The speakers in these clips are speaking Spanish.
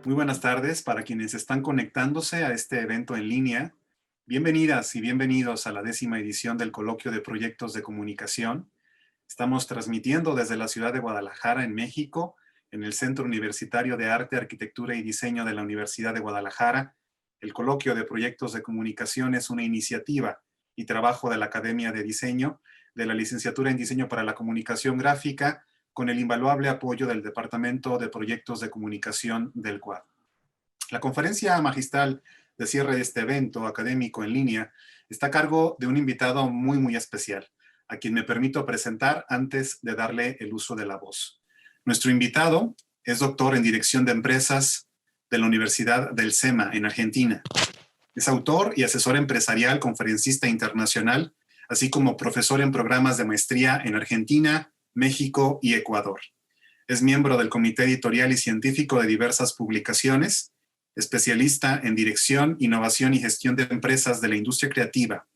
Muy buenas tardes para quienes están conectándose a este evento en línea. Bienvenidas y bienvenidos a la 10ª edición del Coloquio de Proyectos de Comunicación. Estamos transmitiendo desde la ciudad de Guadalajara, en México, en el Centro Universitario de Arte, Arquitectura y Diseño de la Universidad de Guadalajara. El Coloquio de Proyectos de Comunicación es una iniciativa y trabajo de la Academia de Diseño, de la Licenciatura en Diseño para la Comunicación Gráfica, con el invaluable apoyo del Departamento de Proyectos de Comunicación del CUAD. La conferencia magistral de cierre de este evento académico en línea está a cargo de un invitado muy especial, a quien me permito presentar antes de darle el uso de la voz. Nuestro invitado es doctor en Dirección de Empresas de la Universidad del SEMA en Argentina. Es autor y asesor empresarial, conferencista internacional, así como profesor en programas de maestría en Argentina, México y Ecuador. Es miembro del Comité Editorial y Científico de diversas publicaciones, especialista en dirección, innovación y gestión de empresas de la industria creativa.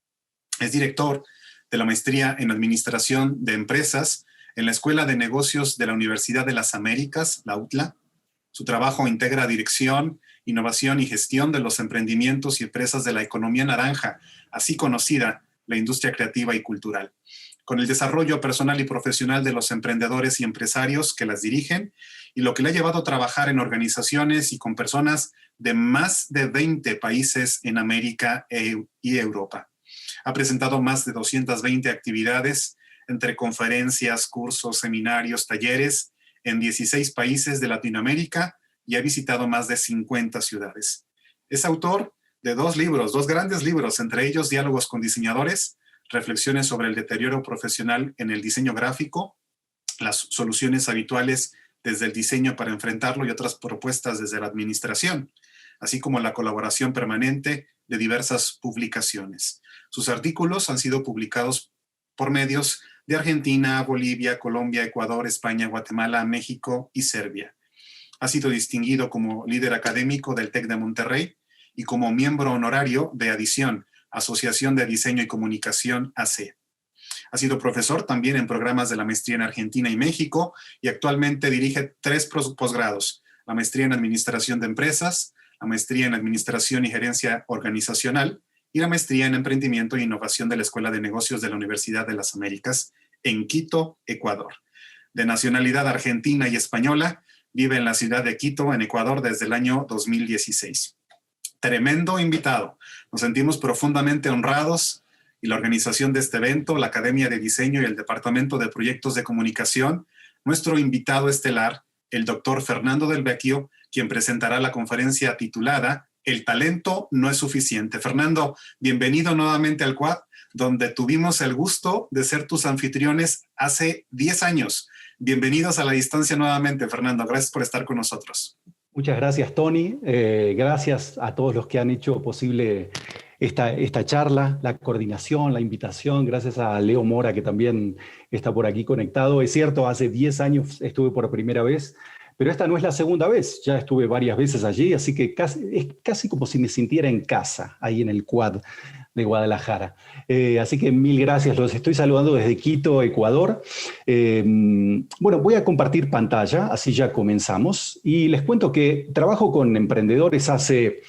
Es director de la maestría en Administración de Empresas en la Escuela de Negocios de la Universidad de las Américas, la UTLA. Su trabajo integra dirección, innovación y gestión de los emprendimientos y empresas de la economía naranja, así conocida la industria creativa y cultural, con el desarrollo personal y profesional de los emprendedores y empresarios que las dirigen, y lo que le ha llevado a trabajar en organizaciones y con personas de más de 20 países en América y Europa. Ha presentado más de 220 actividades entre conferencias, cursos, seminarios, talleres en 16 países de Latinoamérica y ha visitado más de 50 ciudades. Es autor de dos grandes libros, entre ellos Diálogos con Diseñadores, Reflexiones sobre el deterioro profesional en el diseño gráfico, las soluciones habituales desde el diseño para enfrentarlo y otras propuestas desde la administración, así como la colaboración permanente de diversas publicaciones. Sus artículos han sido publicados por medios de Argentina, Bolivia, Colombia, Ecuador, España, Guatemala, México y Serbia. Ha sido distinguido como líder académico del TEC de Monterrey y como miembro honorario de Adición, Asociación de Diseño y Comunicación AC. Ha sido profesor también en programas de la maestría en Argentina y México y actualmente dirige 3 posgrados: la maestría en Administración de Empresas, la maestría en Administración y Gerencia Organizacional y la maestría en Emprendimiento e Innovación de la Escuela de Negocios de la Universidad de las Américas en Quito, Ecuador. De nacionalidad argentina y española, vive en la ciudad de Quito, en Ecuador, desde el año 2016. Tremendo invitado. Nos sentimos profundamente honrados y la organización de este evento, la Academia de Diseño y el Departamento de Proyectos de Comunicación, nuestro invitado estelar, el doctor Fernando Del Vecchio, quien presentará la conferencia titulada El talento no es suficiente. Fernando, bienvenido nuevamente al CUAD, donde tuvimos el gusto de ser tus anfitriones hace 10 años. Bienvenidos a la distancia nuevamente, Fernando. Gracias por estar con nosotros. Muchas gracias, Tony. Gracias a todos los que han hecho posible esta charla, la coordinación, la invitación. Gracias a Leo Mora, que también está por aquí conectado. Es cierto, hace 10 años estuve por primera vez, pero esta no es la segunda vez. Ya estuve varias veces allí, así que es casi como si me sintiera en casa, ahí en el CUAD de Guadalajara. Así que mil gracias, los estoy saludando desde Quito, Ecuador. Bueno, voy a compartir pantalla, así ya comenzamos. Y les cuento que trabajo con emprendedores hace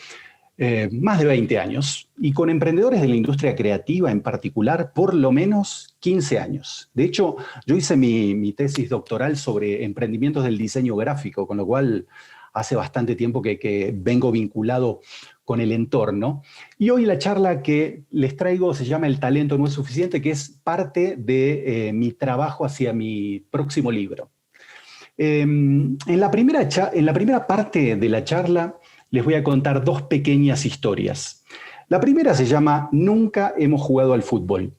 más de 20 años y con emprendedores de la industria creativa en particular por lo menos 15 años. De hecho, yo hice mi tesis doctoral sobre emprendimientos del diseño gráfico, con lo cual hace bastante tiempo que vengo vinculado con el entorno. Y hoy la charla que les traigo se llama El talento no es suficiente, que es parte de mi trabajo hacia mi próximo libro. En la primera parte de la charla les voy a contar 2 pequeñas historias. La primera se llama Nunca hemos jugado al fútbol.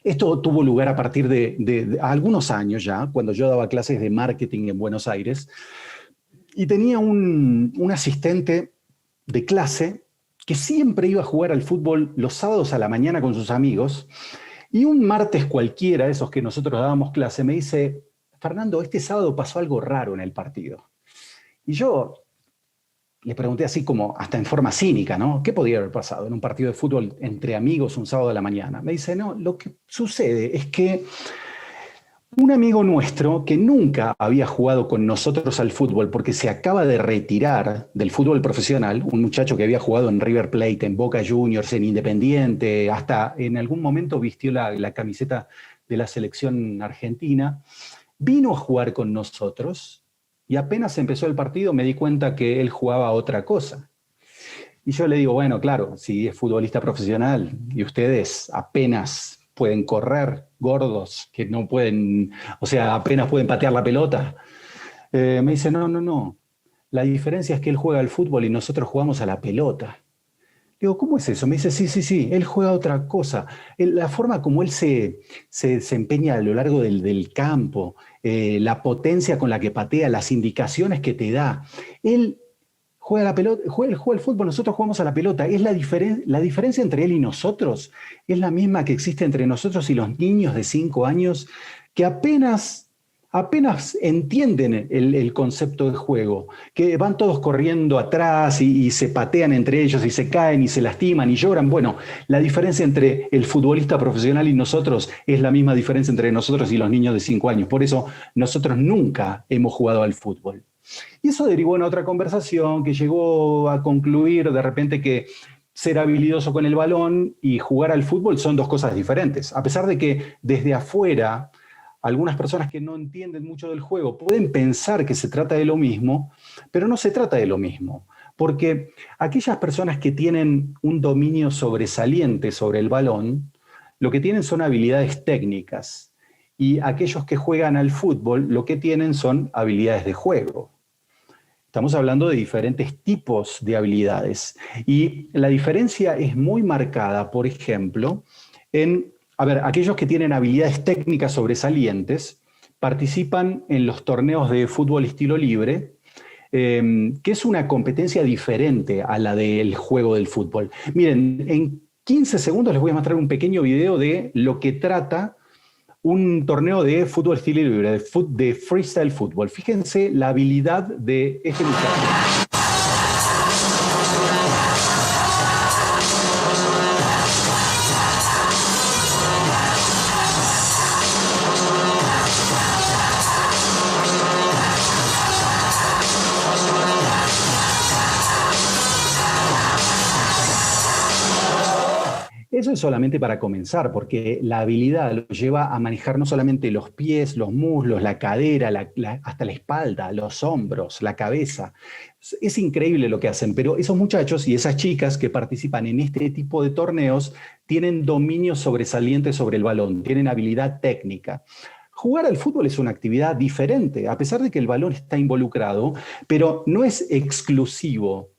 Esto tuvo lugar a partir de algunos años ya, cuando yo daba clases de marketing en Buenos Aires, y tenía un asistente de clase que siempre iba a jugar al fútbol los sábados a la mañana con sus amigos, y un martes cualquiera, esos que nosotros dábamos clase, me dice: Fernando, este sábado pasó algo raro en el partido. Y yo le pregunté así como, hasta en forma cínica, ¿no? ¿Qué podía haber pasado en un partido de fútbol entre amigos un sábado a la mañana? Me dice: no, lo que sucede es que Un amigo nuestro que nunca había jugado con nosotros al fútbol porque se acaba de retirar del fútbol profesional, un muchacho que había jugado en River Plate, en Boca Juniors, en Independiente, hasta en algún momento vistió la camiseta de la selección argentina, vino a jugar con nosotros y apenas empezó el partido me di cuenta que él jugaba a otra cosa. Y yo le digo, bueno, claro, si es futbolista profesional y ustedes apenas pueden correr, gordos, que no pueden, o sea, apenas pueden patear la pelota, me dice, no, no, no. La diferencia es que él juega al fútbol y nosotros jugamos a la pelota. Digo, ¿cómo es eso? Me dice, sí, sí, sí, él juega a otra cosa. La forma como él se desempeña a lo largo del campo, la potencia con la que patea, las indicaciones que te da. Él juega la pelota, juega el fútbol, nosotros jugamos a la pelota. Es la diferencia entre él y nosotros es la misma que existe entre nosotros y los niños de 5 años que apenas entienden el concepto de juego, que van todos corriendo atrás y se patean entre ellos y se caen y se lastiman y lloran. Bueno, la diferencia entre el futbolista profesional y nosotros es la misma diferencia entre nosotros y los niños de 5 años. Por eso nosotros nunca hemos jugado al fútbol. Y eso derivó en otra conversación que llegó a concluir de repente que ser habilidoso con el balón y jugar al fútbol son dos cosas diferentes. A pesar de que desde afuera algunas personas que no entienden mucho del juego pueden pensar que se trata de lo mismo, pero no se trata de lo mismo. Porque aquellas personas que tienen un dominio sobresaliente sobre el balón, lo que tienen son habilidades técnicas. Y aquellos que juegan al fútbol, lo que tienen son habilidades de juego. Estamos hablando de diferentes tipos de habilidades. Y la diferencia es muy marcada, por ejemplo, aquellos que tienen habilidades técnicas sobresalientes participan en los torneos de fútbol estilo libre, que es una competencia diferente a la del juego del fútbol. Miren, en 15 segundos les voy a mostrar un pequeño video de lo que trata un torneo de fútbol estilo libre, de freestyle fútbol. Fíjense la habilidad de este muchacho. Eso es solamente para comenzar, porque la habilidad lo lleva a manejar no solamente los pies, los muslos, la cadera, hasta la espalda, los hombros, la cabeza. Es increíble lo que hacen, pero esos muchachos y esas chicas que participan en este tipo de torneos tienen dominio sobresaliente sobre el balón, tienen habilidad técnica. Jugar al fútbol es una actividad diferente, a pesar de que el balón está involucrado, pero no es exclusivo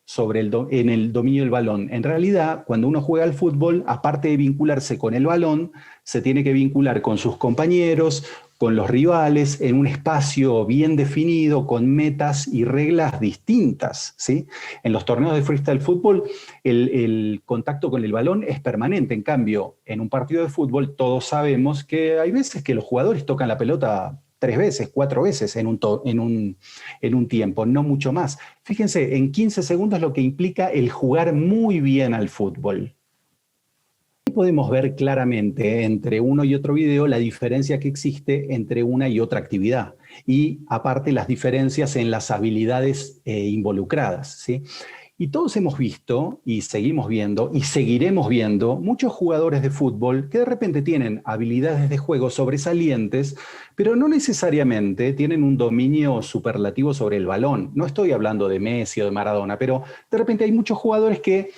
en el dominio del balón. En realidad, cuando uno juega al fútbol, aparte de vincularse con el balón, se tiene que vincular con sus compañeros, con los rivales, en un espacio bien definido, con metas y reglas distintas, ¿sí? En los torneos de freestyle fútbol, el contacto con el balón es permanente. En cambio, en un partido de fútbol, todos sabemos que hay veces que los jugadores tocan la pelota 3 veces, 4 veces en un tiempo, no mucho más. Fíjense, en 15 segundos lo que implica el jugar muy bien al fútbol. Podemos ver claramente entre uno y otro video la diferencia que existe entre una y otra actividad y aparte las diferencias en las habilidades involucradas, ¿sí? Y todos hemos visto y seguimos viendo y seguiremos viendo muchos jugadores de fútbol que de repente tienen habilidades de juego sobresalientes, pero no necesariamente tienen un dominio superlativo sobre el balón. No estoy hablando de Messi o de Maradona, pero de repente hay muchos jugadores que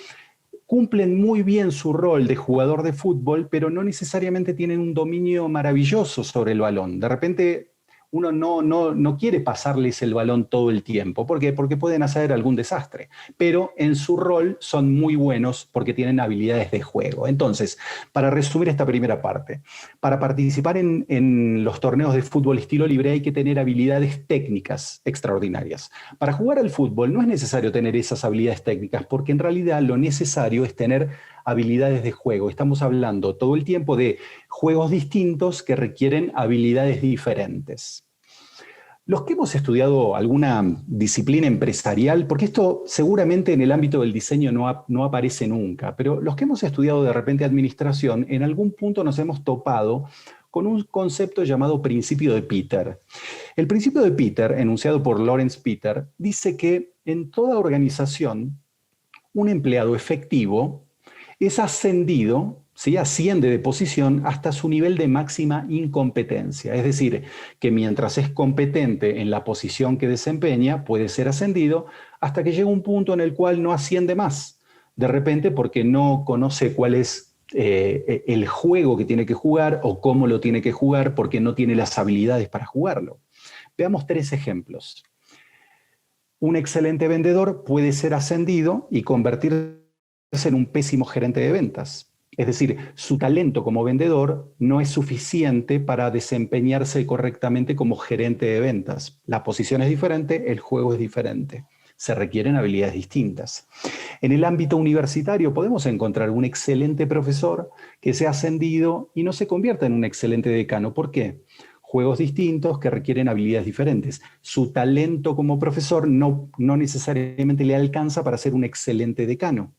cumplen muy bien su rol de jugador de fútbol, pero no necesariamente tienen un dominio maravilloso sobre el balón. De repente uno no quiere pasarles el balón todo el tiempo. ¿Por qué? Porque pueden hacer algún desastre. Pero en su rol son muy buenos porque tienen habilidades de juego. Entonces, para resumir esta primera parte, para participar en los torneos de fútbol estilo libre hay que tener habilidades técnicas extraordinarias. Para jugar al fútbol no es necesario tener esas habilidades técnicas porque en realidad lo necesario es tener habilidades de juego. Estamos hablando todo el tiempo de juegos distintos que requieren habilidades diferentes. Los que hemos estudiado alguna disciplina empresarial, porque esto seguramente en el ámbito del diseño no aparece nunca, pero los que hemos estudiado de repente administración, en algún punto nos hemos topado con un concepto llamado principio de Peter. El principio de Peter, enunciado por Lawrence Peter, dice que en toda organización un empleado efectivo es ascendido, ¿sí? Asciende de posición hasta su nivel de máxima incompetencia. Es decir, que mientras es competente en la posición que desempeña, puede ser ascendido hasta que llega un punto en el cual no asciende más. De repente porque no conoce cuál es el juego que tiene que jugar o cómo lo tiene que jugar, porque no tiene las habilidades para jugarlo. Veamos 3 ejemplos. Un excelente vendedor puede ser ascendido y convertirse en un pésimo gerente de ventas. Es decir, su talento como vendedor no es suficiente para desempeñarse correctamente como gerente de ventas. La posición es diferente, el juego es diferente. Se requieren habilidades distintas. En el ámbito universitario podemos encontrar un excelente profesor que sea ascendido y no se convierta en un excelente decano. ¿Por qué? Juegos distintos que requieren habilidades diferentes. Su talento como profesor no necesariamente le alcanza para ser un excelente decano.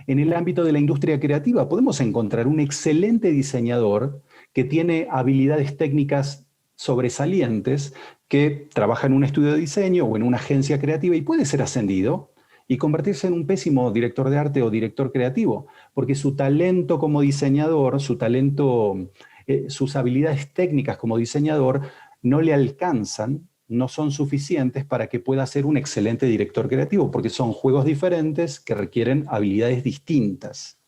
En el ámbito de la industria creativa podemos encontrar un excelente diseñador que tiene habilidades técnicas sobresalientes, que trabaja en un estudio de diseño o en una agencia creativa y puede ser ascendido y convertirse en un pésimo director de arte o director creativo, porque su talento como diseñador, sus habilidades técnicas como diseñador no le alcanzan, no son suficientes para que pueda ser un excelente director creativo, porque son juegos diferentes que requieren habilidades distintas.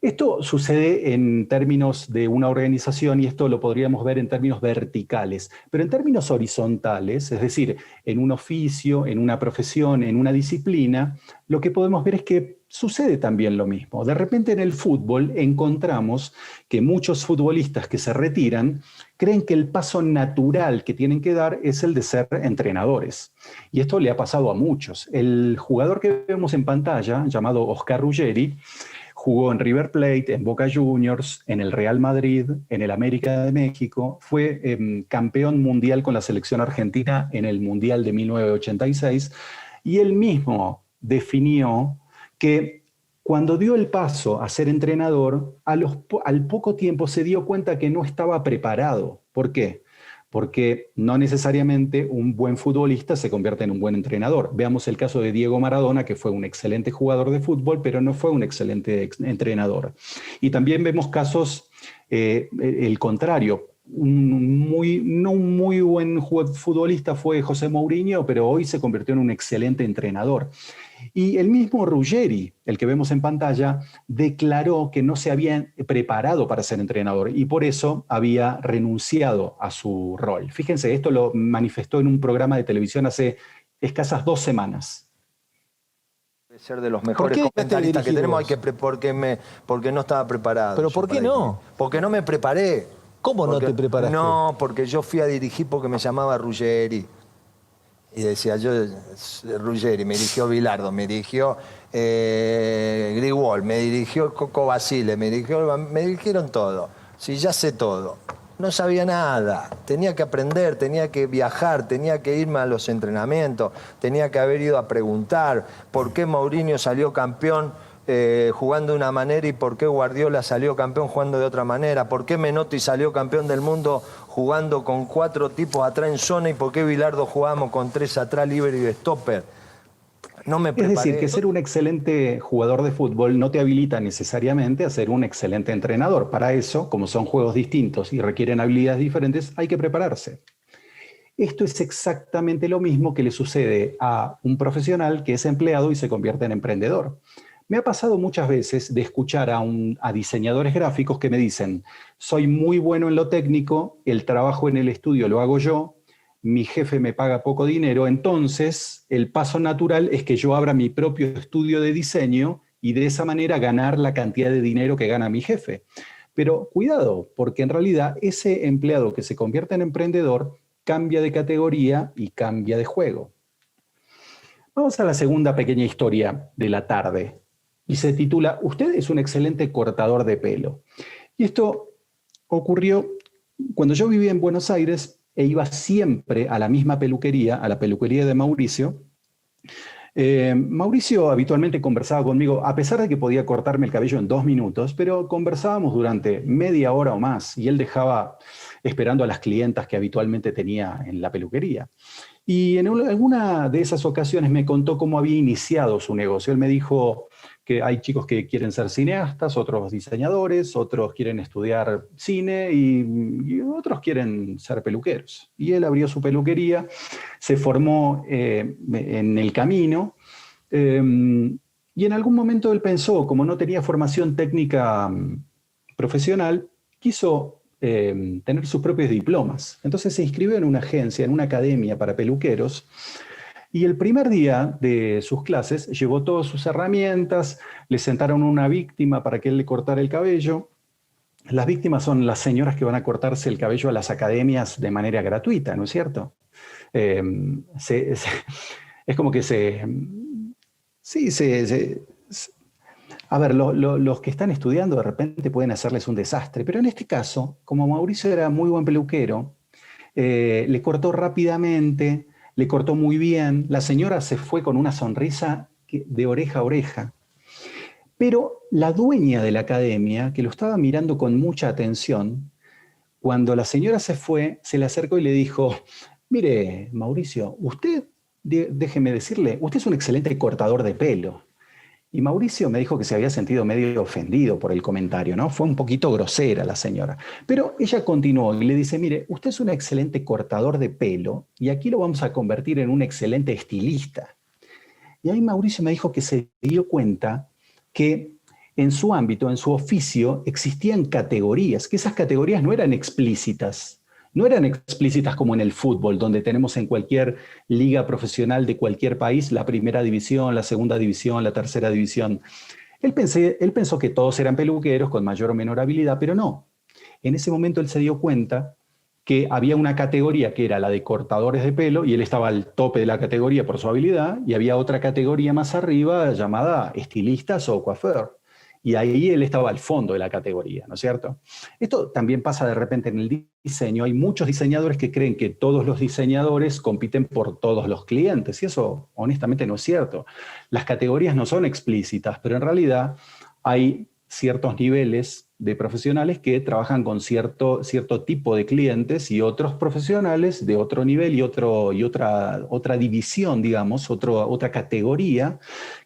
Esto sucede en términos de una organización y esto lo podríamos ver en términos verticales, pero en términos horizontales, es decir, en un oficio, en una profesión, en una disciplina, lo que podemos ver es que sucede también lo mismo. De repente en el fútbol encontramos que muchos futbolistas que se retiran creen que el paso natural que tienen que dar es el de ser entrenadores. Y esto le ha pasado a muchos. El jugador que vemos en pantalla, llamado Oscar Ruggeri, jugó en River Plate, en Boca Juniors, en el Real Madrid, en el América de México. Fue campeón mundial con la selección argentina en el Mundial de 1986. Y él mismo definió que cuando dio el paso a ser entrenador, al poco tiempo se dio cuenta que no estaba preparado. ¿Por qué? Porque no necesariamente un buen futbolista se convierte en un buen entrenador. Veamos el caso de Diego Maradona, que fue un excelente jugador de fútbol, pero no fue un excelente entrenador. Y también vemos casos, el contrario. No un muy buen futbolista fue José Mourinho, pero hoy se convirtió en un excelente entrenador. Y el mismo Ruggeri, el que vemos en pantalla, declaró que no se había preparado para ser entrenador y por eso había renunciado a su rol. Fíjense, esto lo manifestó en un programa de televisión hace escasas 2 semanas. Debe ser de los mejores comentaristas que tenemos, porque no estaba preparado. ¿Pero por qué no? Porque no me preparé. ¿Cómo no te preparaste? No, porque yo fui a dirigir porque me llamaba Ruggeri. Y decía yo, Ruggeri, me dirigió Bilardo, me dirigió Grigol, me dirigió Coco Basile, me dirigieron todo. Sí, ya sé todo. No sabía nada. Tenía que aprender, tenía que viajar, tenía que irme a los entrenamientos, tenía que haber ido a preguntar por qué Mourinho salió campeón jugando de una manera y por qué Guardiola salió campeón jugando de otra manera, por qué Menotti salió campeón del mundo jugando con 4 tipos atrás en zona y por qué Bilardo jugamos con 3 atrás, líbero y de stopper. No me preparé. Es decir, que ser un excelente jugador de fútbol no te habilita necesariamente a ser un excelente entrenador. Para eso, como son juegos distintos y requieren habilidades diferentes, hay que prepararse. Esto es exactamente lo mismo que le sucede a un profesional que es empleado y se convierte en emprendedor. Me ha pasado muchas veces de escuchar a diseñadores gráficos que me dicen, soy muy bueno en lo técnico, el trabajo en el estudio lo hago yo, mi jefe me paga poco dinero, entonces el paso natural es que yo abra mi propio estudio de diseño y de esa manera ganar la cantidad de dinero que gana mi jefe. Pero cuidado, porque en realidad ese empleado que se convierte en emprendedor cambia de categoría y cambia de juego. Vamos a la segunda pequeña historia de la tarde. Y se titula, usted es un excelente cortador de pelo. Y esto ocurrió cuando yo vivía en Buenos Aires e iba siempre a la misma peluquería, a la peluquería de Mauricio. Mauricio habitualmente conversaba conmigo, a pesar de que podía cortarme el cabello en 2 minutos, pero conversábamos durante media hora o más y él dejaba esperando a las clientas que habitualmente tenía en la peluquería. Y en alguna de esas ocasiones me contó cómo había iniciado su negocio. Él me dijo que hay chicos que quieren ser cineastas, otros diseñadores, otros quieren estudiar cine y otros quieren ser peluqueros. Y él abrió su peluquería, se formó en el camino y en algún momento él pensó, como no tenía formación técnica profesional, quiso tener sus propios diplomas. Entonces se inscribió en una agencia, en una academia para peluqueros, y el primer día de sus clases llevó todas sus herramientas, le sentaron una víctima para que él le cortara el cabello. Las víctimas son las señoras que van a cortarse el cabello a las academias de manera gratuita, ¿no es cierto? Eh, es como que sí, a ver, los que están estudiando de repente pueden hacerles un desastre, pero en este caso, como Mauricio era muy buen peluquero, le cortó rápidamente, le cortó muy bien, la señora se fue con una sonrisa de oreja a oreja, pero la dueña de la academia, que lo estaba mirando con mucha atención, cuando la señora se fue, se le acercó y le dijo, mire, Mauricio, usted, déjeme decirle, usted es un excelente cortador de pelo. Y Mauricio me dijo que se había sentido medio ofendido por el comentario, ¿no? Fue un poquito grosera la señora. Pero ella continuó y le dice, mire, usted es un excelente cortador de pelo y aquí lo vamos a convertir en un excelente estilista. Y ahí Mauricio me dijo que se dio cuenta que en su ámbito, en su oficio, existían categorías, que esas categorías no eran explícitas. No eran explícitas como en el fútbol, donde tenemos en cualquier liga profesional de cualquier país la primera división, la segunda división, la tercera división. Él pensó que todos eran peluqueros con mayor o menor habilidad, pero no. En ese momento él se dio cuenta que había una categoría que era la de cortadores de pelo, y él estaba al tope de la categoría por su habilidad, y había otra categoría más arriba llamada estilistas o coiffeur. Y ahí él estaba al fondo de la categoría, ¿no es cierto? Esto también pasa de repente en el diseño. Hay muchos diseñadores que creen que todos los diseñadores compiten por todos los clientes, y eso honestamente no es cierto. Las categorías no son explícitas, pero en realidad hay ciertos niveles de profesionales que trabajan con cierto tipo de clientes y otros profesionales de otro nivel y otra división, digamos, otra categoría,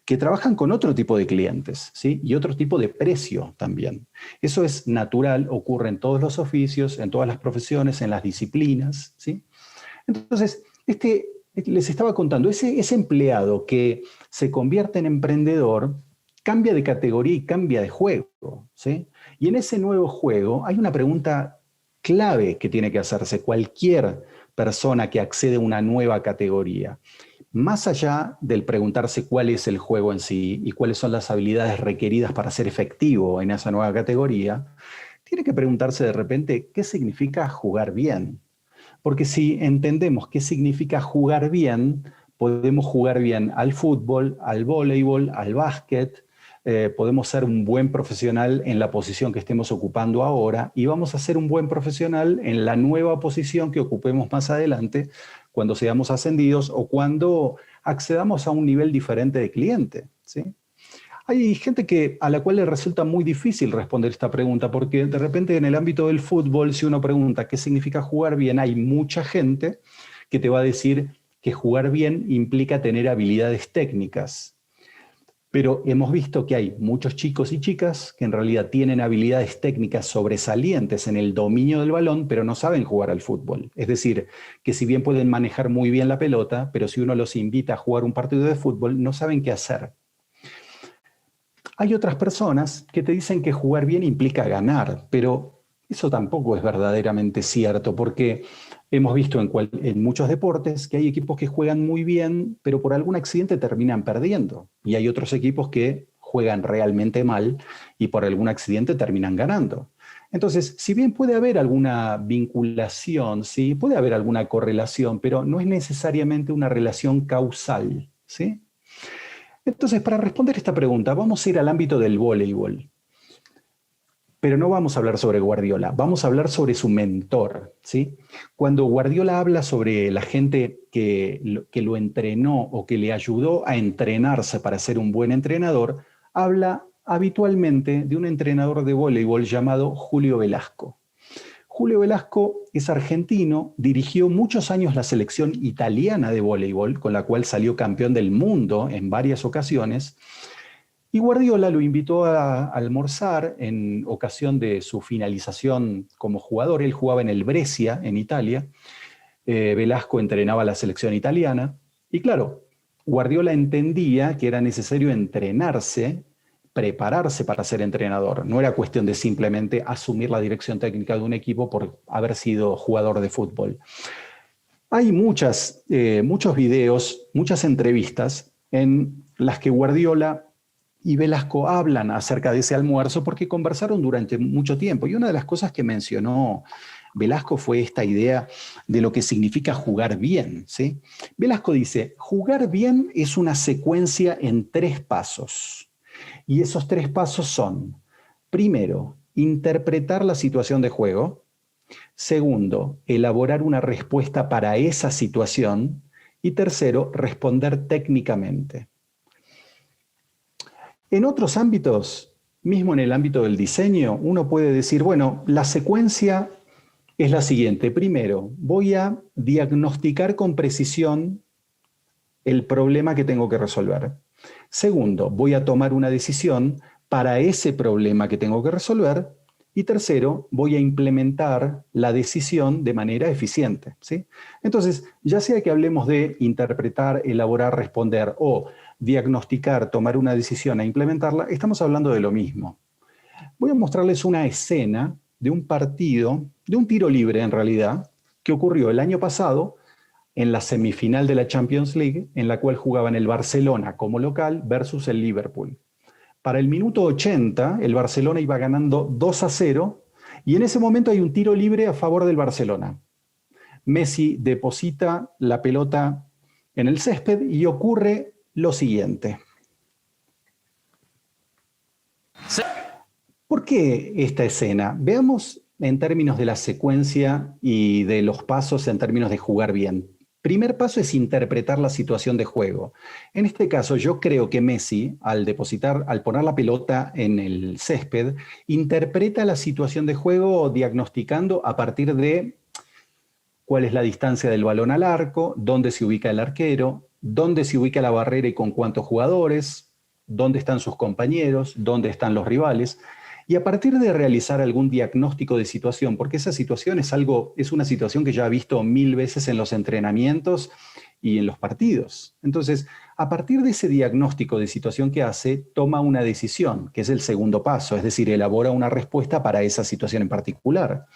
que trabajan con otro tipo de clientes, ¿sí? Y otro tipo de precio también. Eso es natural, ocurre en todos los oficios, en todas las profesiones, en las disciplinas, ¿sí? Entonces, les estaba contando, ese empleado que se convierte en emprendedor cambia de categoría y cambia de juego, ¿sí? Y en ese nuevo juego hay una pregunta clave que tiene que hacerse cualquier persona que accede a una nueva categoría. Más allá del preguntarse cuál es el juego en sí y cuáles son las habilidades requeridas para ser efectivo en esa nueva categoría, tiene que preguntarse de repente qué significa jugar bien. Porque si entendemos qué significa jugar bien, podemos jugar bien al fútbol, al voleibol, al básquet, podemos ser un buen profesional en la posición que estemos ocupando ahora y vamos a ser un buen profesional en la nueva posición que ocupemos más adelante cuando seamos ascendidos o cuando accedamos a un nivel diferente de cliente, ¿sí? Hay gente a la cual le resulta muy difícil responder esta pregunta porque de repente en el ámbito del fútbol, si uno pregunta qué significa jugar bien, hay mucha gente que te va a decir que jugar bien implica tener habilidades técnicas. Pero hemos visto que hay muchos chicos y chicas que en realidad tienen habilidades técnicas sobresalientes en el dominio del balón, pero no saben jugar al fútbol. Es decir, que si bien pueden manejar muy bien la pelota, pero si uno los invita a jugar un partido de fútbol, no saben qué hacer. Hay otras personas que te dicen que jugar bien implica ganar, pero eso tampoco es verdaderamente cierto, porque hemos visto en muchos deportes que hay equipos que juegan muy bien, pero por algún accidente terminan perdiendo. Y hay otros equipos que juegan realmente mal y por algún accidente terminan ganando. Entonces, si bien puede haber alguna vinculación, ¿sí? Puede haber alguna correlación, pero no es necesariamente una relación causal, ¿sí? Entonces, para responder esta pregunta, vamos a ir al ámbito del voleibol. Pero no vamos a hablar sobre Guardiola, vamos a hablar sobre su mentor, ¿sí? Cuando Guardiola habla sobre la gente que lo entrenó o que le ayudó a entrenarse para ser un buen entrenador, habla habitualmente de un entrenador de voleibol llamado Julio Velasco. Julio Velasco es argentino, dirigió muchos años la selección italiana de voleibol, con la cual salió campeón del mundo en varias ocasiones. Y Guardiola lo invitó a almorzar en ocasión de su finalización como jugador. Él jugaba en el Brescia, en Italia. Velasco entrenaba a la selección italiana. Y claro, Guardiola entendía que era necesario entrenarse, prepararse para ser entrenador. No era cuestión de simplemente asumir la dirección técnica de un equipo por haber sido jugador de fútbol. Hay muchos videos, muchas entrevistas en las que Guardiola y Velasco hablan acerca de ese almuerzo porque conversaron durante mucho tiempo. Y una de las cosas que mencionó Velasco fue esta idea de lo que significa jugar bien, ¿sí? Velasco dice, jugar bien es una secuencia en 3 pasos. Y esos 3 pasos son, primero, interpretar la situación de juego. Segundo, elaborar una respuesta para esa situación. Y tercero, responder técnicamente. En otros ámbitos, mismo en el ámbito del diseño, uno puede decir, bueno, la secuencia es la siguiente. Primero, voy a diagnosticar con precisión el problema que tengo que resolver. Segundo, voy a tomar una decisión para ese problema que tengo que resolver. Y tercero, voy a implementar la decisión de manera eficiente, ¿sí? Entonces, ya sea que hablemos de interpretar, elaborar, responder o diagnosticar, tomar una decisión e implementarla, estamos hablando de lo mismo. Voy a mostrarles una escena de un partido, de un tiro libre en realidad, que ocurrió el año pasado en la semifinal de la Champions League, en la cual jugaban el Barcelona como local versus el Liverpool. Para el minuto 80, el Barcelona iba ganando 2-0 y en ese momento hay un tiro libre a favor del Barcelona. Messi deposita la pelota en el césped y ocurre lo siguiente. ¿Por qué esta escena? Veamos en términos de la secuencia y de los pasos en términos de jugar bien. Primer paso es interpretar la situación de juego. En este caso, yo creo que Messi, al poner la pelota en el césped, interpreta la situación de juego diagnosticando a partir de cuál es la distancia del balón al arco, dónde se ubica el arquero, dónde se ubica la barrera y con cuántos jugadores, dónde están sus compañeros, dónde están los rivales. Y a partir de realizar algún diagnóstico de situación, porque esa situación es una situación que ya ha visto 1000 veces en los entrenamientos y en los partidos. Entonces, a partir de ese diagnóstico de situación que hace, toma una decisión, que es el segundo paso, es decir, elabora una respuesta para esa situación en particular.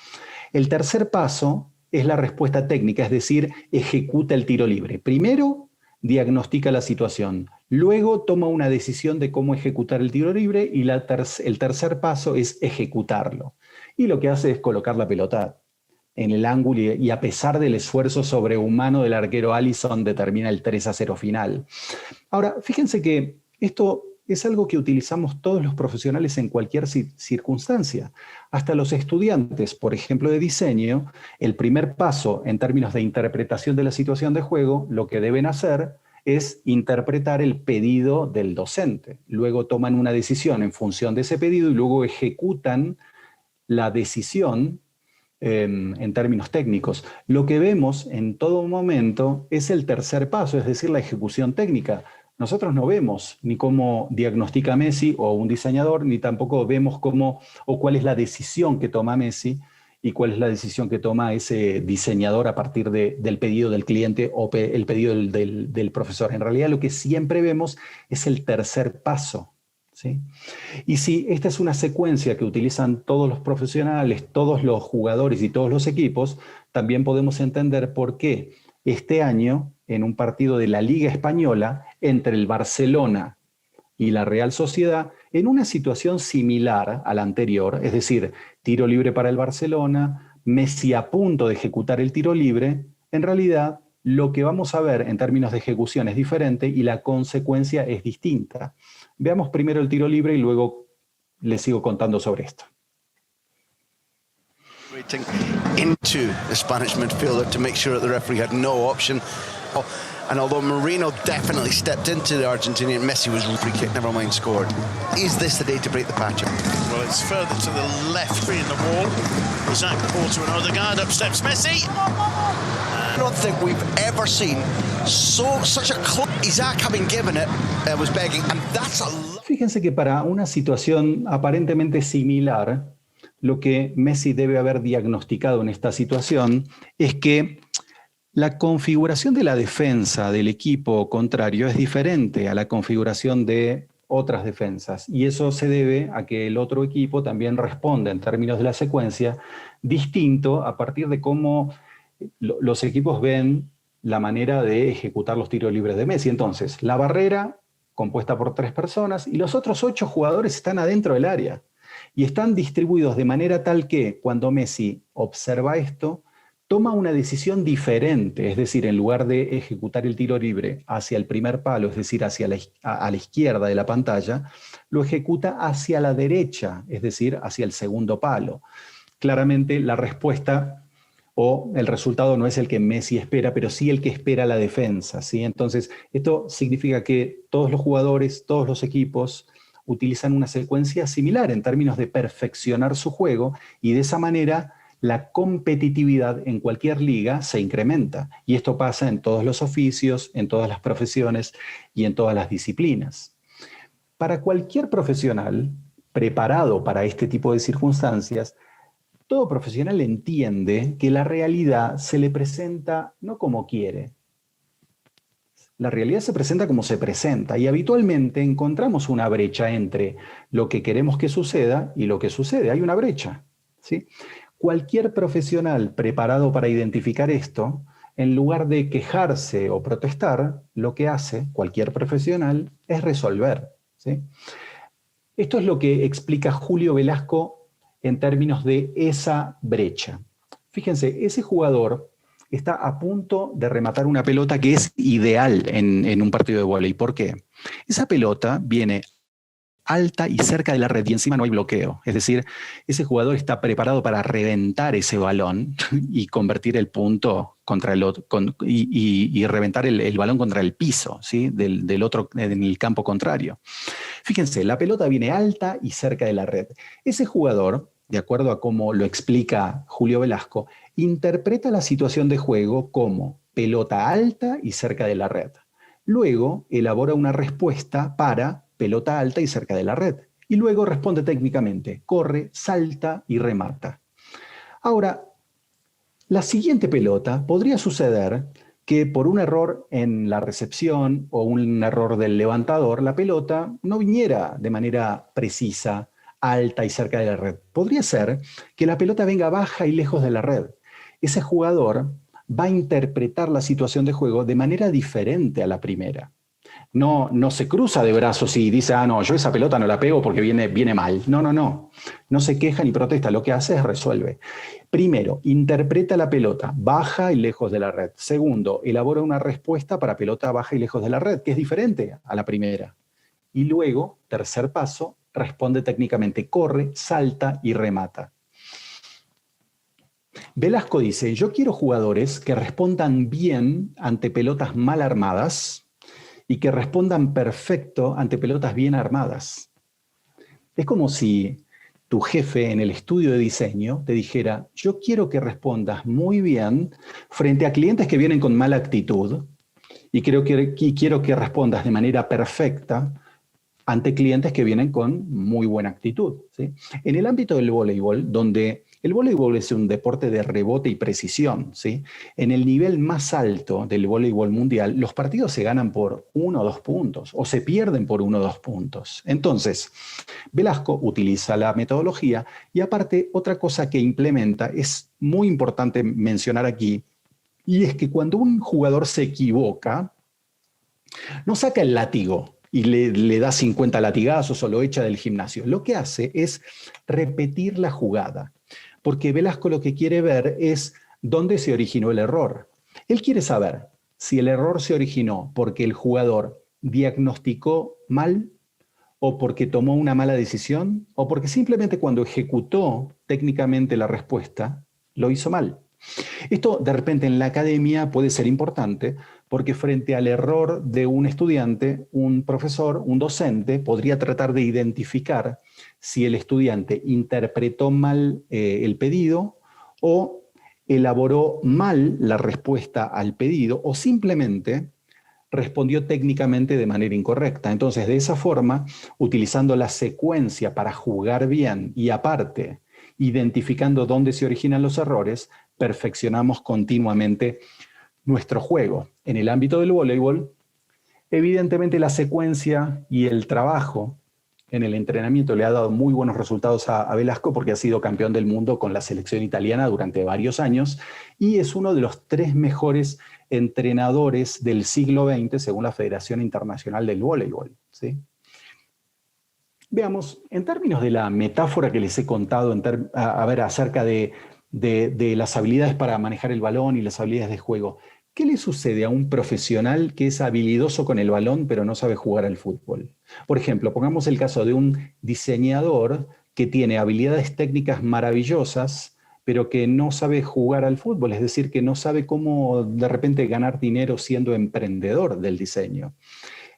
El tercer paso es la respuesta técnica, es decir, ejecuta el tiro libre. Primero, diagnostica la situación. Luego toma una decisión de cómo ejecutar el tiro libre y el tercer paso es ejecutarlo. Y lo que hace es colocar la pelota en el ángulo y a pesar del esfuerzo sobrehumano del arquero Alisson determina el 3-0 final. Ahora, fíjense que esto es algo que utilizamos todos los profesionales en cualquier circunstancia. Hasta los estudiantes, por ejemplo, de diseño, el primer paso en términos de interpretación de la situación de juego, lo que deben hacer es interpretar el pedido del docente. Luego toman una decisión en función de ese pedido y luego ejecutan la decisión en términos técnicos. Lo que vemos en todo momento es el tercer paso, es decir, la ejecución técnica. Nosotros no vemos ni cómo diagnostica Messi o un diseñador, ni tampoco vemos cómo o cuál es la decisión que toma Messi y cuál es la decisión que toma ese diseñador a partir del pedido del cliente o el pedido del profesor. En realidad lo que siempre vemos es el tercer paso, ¿sí? Y si esta es una secuencia que utilizan todos los profesionales, todos los jugadores y todos los equipos, también podemos entender por qué este año, en un partido de la Liga Española, entre el Barcelona y la Real Sociedad, en una situación similar a la anterior, es decir, tiro libre para el Barcelona, Messi a punto de ejecutar el tiro libre, en realidad lo que vamos a ver en términos de ejecución es diferente y la consecuencia es distinta. Veamos primero el tiro libre y luego les sigo contando sobre esto. Into the Spanish midfielder to make sure that the referee had no option. Oh, and although Marino definitely stepped into the Argentinian, Messi was free kick, never mind scored. Is this the day to break the patch? Well, it's further to the left in the wall. Zach Porter and Odegaard, up steps Messi. I don't think we've ever seen such a close. Isaac having given it, was begging, and that's a. Fíjense que para una situación aparentemente similar, lo que Messi debe haber diagnosticado en esta situación es que la configuración de la defensa del equipo contrario es diferente a la configuración de otras defensas, y eso se debe a que el otro equipo también responde en términos de la secuencia distinto a partir de cómo los equipos ven la manera de ejecutar los tiros libres de Messi. Entonces, la barrera compuesta por 3 personas y los otros 8 jugadores están adentro del área y están distribuidos de manera tal que cuando Messi observa esto, toma una decisión diferente, es decir, en lugar de ejecutar el tiro libre hacia el primer palo, es decir, hacia a la izquierda de la pantalla, lo ejecuta hacia la derecha, es decir, hacia el segundo palo. Claramente la respuesta o el resultado no es el que Messi espera, pero sí el que espera la defensa, ¿sí? Entonces, esto significa que todos los jugadores, todos los equipos utilizan una secuencia similar en términos de perfeccionar su juego, y de esa manera la competitividad en cualquier liga se incrementa. Y esto pasa en todos los oficios, en todas las profesiones y en todas las disciplinas. Para cualquier profesional preparado para este tipo de circunstancias, todo profesional entiende que la realidad se le presenta no como quiere. La realidad se presenta como se presenta, y habitualmente encontramos una brecha entre lo que queremos que suceda y lo que sucede. Hay una brecha, ¿sí? Cualquier profesional preparado para identificar esto, en lugar de quejarse o protestar, lo que hace cualquier profesional es resolver, ¿sí? Esto es lo que explica Julio Velasco en términos de esa brecha. Fíjense, ese jugador está a punto de rematar una pelota que es ideal en un partido de vóley. ¿Por qué? Esa pelota viene alta y cerca de la red y encima no hay bloqueo. Es decir, ese jugador está preparado para reventar ese balón y convertir el punto contra el otro, y reventar el balón contra el piso, ¿sí? del otro, en el campo contrario. Fíjense, la pelota viene alta y cerca de la red. Ese jugador, de acuerdo a cómo lo explica Julio Velasco, interpreta la situación de juego como pelota alta y cerca de la red. Luego elabora una respuesta para pelota alta y cerca de la red. Y luego responde técnicamente, corre, salta y remata. Ahora, la siguiente pelota podría suceder que por un error en la recepción o un error del levantador, la pelota no viniera de manera precisa, alta y cerca de la red. Podría ser que la pelota venga baja y lejos de la red. Ese jugador va a interpretar la situación de juego de manera diferente a la primera. No se cruza de brazos y dice, no, yo esa pelota no la pego porque viene mal. No. No se queja ni protesta, lo que hace es resuelve. Primero, interpreta la pelota baja y lejos de la red. Segundo, elabora una respuesta para pelota baja y lejos de la red, que es diferente a la primera. Y luego, tercer paso, responde técnicamente, corre, salta y remata. Velasco dice, yo quiero jugadores que respondan bien ante pelotas mal armadas y que respondan perfecto ante pelotas bien armadas. Es como si tu jefe en el estudio de diseño te dijera, yo quiero que respondas muy bien frente a clientes que vienen con mala actitud y quiero que respondas de manera perfecta ante clientes que vienen con muy buena actitud, ¿sí? En el ámbito del voleibol, donde el voleibol es un deporte de rebote y precisión, ¿sí? En el nivel más alto del voleibol mundial, los partidos se ganan por 1 o 2 puntos, o se pierden por 1 o 2 puntos. Entonces, Velasco utiliza la metodología y aparte otra cosa que implementa, es muy importante mencionar aquí, y es que cuando un jugador se equivoca, no saca el látigo y le da 50 latigazos o lo echa del gimnasio. Lo que hace es repetir la jugada. Porque Velasco lo que quiere ver es dónde se originó el error. Él quiere saber si el error se originó porque el jugador diagnosticó mal, o porque tomó una mala decisión, o porque simplemente cuando ejecutó técnicamente la respuesta lo hizo mal. Esto de repente en la academia puede ser importante porque frente al error de un estudiante, un profesor, un docente podría tratar de identificar si el estudiante interpretó mal el pedido o elaboró mal la respuesta al pedido o simplemente respondió técnicamente de manera incorrecta. Entonces, de esa forma, utilizando la secuencia para jugar bien y aparte, identificando dónde se originan los errores, perfeccionamos continuamente nuestro juego. En el ámbito del voleibol, evidentemente la secuencia y el trabajo en el entrenamiento le ha dado muy buenos resultados a Velasco porque ha sido campeón del mundo con la selección italiana durante varios años y es uno de los 3 mejores entrenadores del siglo XX según la Federación Internacional del Voleibol, ¿sí? Veamos, en términos de la metáfora que les he contado acerca de las habilidades para manejar el balón y las habilidades de juego, ¿qué le sucede a un profesional que es habilidoso con el balón pero no sabe jugar al fútbol? Por ejemplo, pongamos el caso de un diseñador que tiene habilidades técnicas maravillosas pero que no sabe jugar al fútbol, es decir, que no sabe cómo de repente ganar dinero siendo emprendedor del diseño.